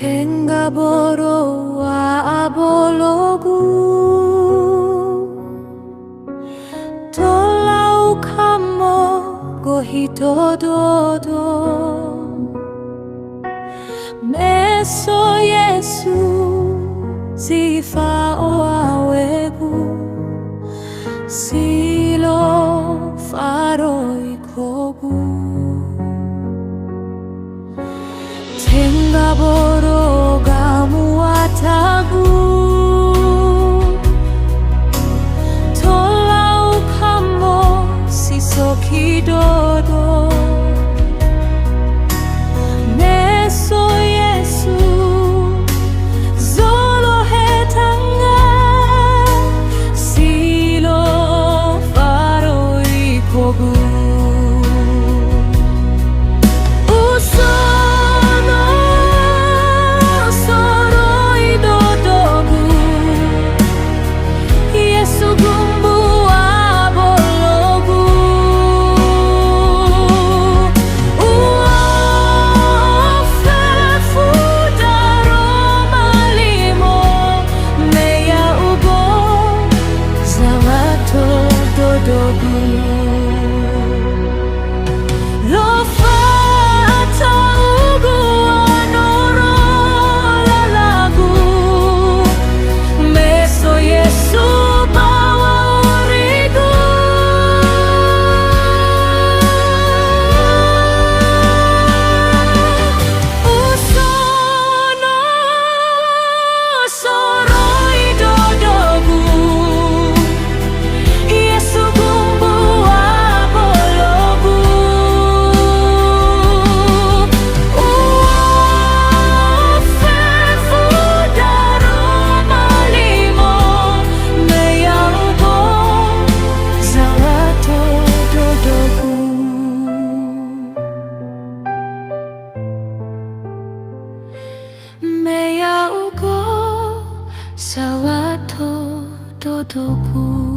Tengaboro wa abologu Tolau kamo gohito dodo Meso Yesu sifa o awegu Silo faro ikogu Tengaboro gamu atagu Tolau kamo sisoki dodo Meso Yesu zolo hetanga Silo faro ikogu Meya ugo sawato dodoku